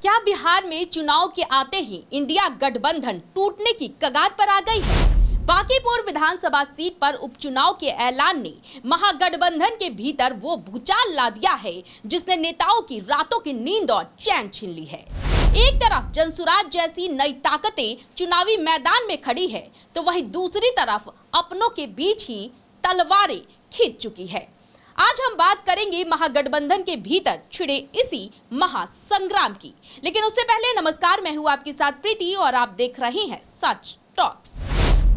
क्या बिहार में चुनाव के आते ही इंडिया गठबंधन टूटने की कगार पर आ गई है? बांकीपुर विधानसभा सीट पर उपचुनाव के ऐलान ने महागठबंधन के भीतर वो भूचाल ला दिया है जिसने नेताओं की रातों की नींद और चैन छीन ली है। एक तरफ जनसुराज जैसी नई ताकतें चुनावी मैदान में खड़ी है, तो वहीं दूसरी तरफ अपनों के बीच ही तलवारें खींच चुकी है। आज हम बात करेंगे महागठबंधन के भीतर छिड़े इसी महासंग्राम की। लेकिन उससे पहले नमस्कार, मैं हूं आपके साथ प्रीति और आप देख रहे हैं सच टॉक्स।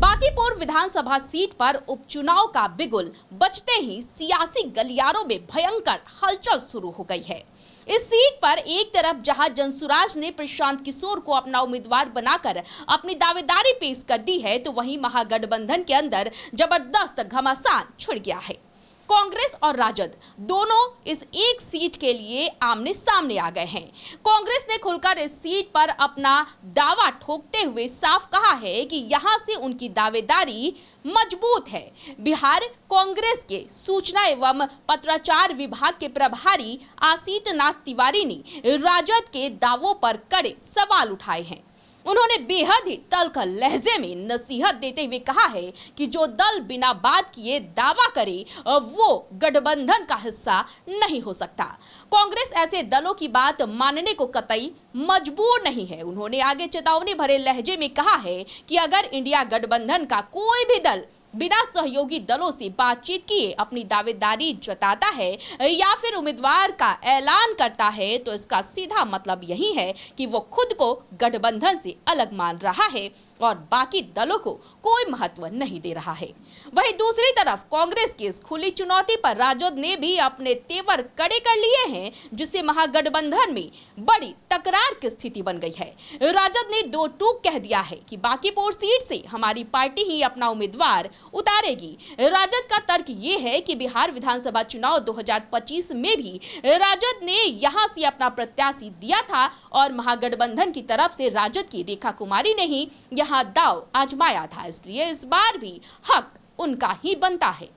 बांकीपुर विधानसभा सीट पर उपचुनाव का बिगुल बजते ही सियासी गलियारों में भयंकर हलचल शुरू हो गई है। इस सीट पर एक तरफ जहां जनसुराज ने प्रशांत किशोर को अपना उम्मीदवार बनाकर अपनी दावेदारी पेश कर दी है, तो वहीं महागठबंधन के अंदर जबरदस्त घमासान छिड़ गया है। कांग्रेस और राजद दोनों इस एक सीट के लिए आमने सामने आ गए हैं। कांग्रेस ने खुलकर इस सीट पर अपना दावा ठोकते हुए साफ कहा है कि यहां से उनकी दावेदारी मजबूत है। बिहार कांग्रेस के सूचना एवं पत्राचार विभाग के प्रभारी आशीष नाथ तिवारी ने राजद के दावों पर कड़े सवाल उठाए हैं। उन्होंने बेहद ही तल्खल लहजे में नसीहत देते हुए कहा है कि जो दल बिना बात किए दावा करे वो गठबंधन का हिस्सा नहीं हो सकता। कांग्रेस ऐसे दलों की बात मानने को कतई मजबूर नहीं है। उन्होंने आगे चेतावनी भरे लहजे में कहा है कि अगर इंडिया गठबंधन का कोई भी दल बिना सहयोगी दलों से बातचीत किए अपनी दावेदारी जताता है या फिर उम्मीदवार का ऐलान करता है, तो इसका सीधा मतलब यही है कि वो खुद को गठबंधन से अलग मान रहा है और बाकी दलों को कोई महत्व नहीं दे रहा है। वहीं दूसरी तरफ कांग्रेस की इस खुली चुनौती पर राजद ने भी अपने तेवर कड़े कर लिए हैं, जिससे महागठबंधन में बड़ी तकरार की स्थिति बन गई है। राजद ने दो टूक कह दिया है कि बांकीपुर सीट से हमारी पार्टी ही अपना उम्मीदवार उतारेगी। राजद का तर्क ये है कि बिहार विधानसभा चुनाव 2025 में भी राजद ने यहां से अपना प्रत्याशी दिया था और महागठबंधन की तरफ से राजद की रेखा कुमारी ने ही यहां दाव आजमाया था, इसलिए इस बार भी हक उनका ही बनता है।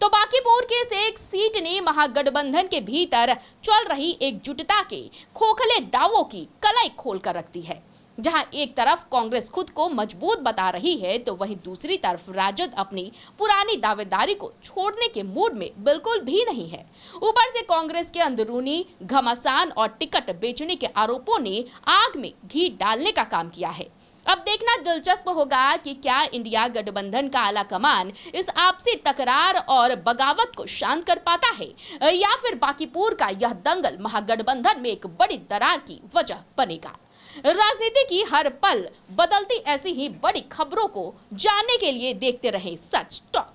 तो बांकीपुर के इस एक सीट ने महागठबंधन के भीतर चल रही एकजुटता के खोखले दावों की कलाई खोल कर रखती है। जहां एक तरफ कांग्रेस खुद को मजबूत बता रही है, तो वहीं दूसरी तरफ राजद अपनी पुरानी दावेदारी को छोड़ने के मूड में बिल्कुल भी नहीं है। ऊपर से कांग्रेस के अंदरूनी घमासान और टिकट बेचने के आरोपों ने आग में घी डालने का काम किया है। अब देखना दिलचस्प होगा कि क्या इंडिया गठबंधन का आला कमान इस आपसी तकरार और बगावत को शांत कर पाता है या फिर बांकीपुर का यह दंगल महागठबंधन में एक बड़ी दरार की वजह बनेगा। राजनीति की हर पल बदलती ऐसी ही बड़ी खबरों को जानने के लिए देखते रहें सच टॉक।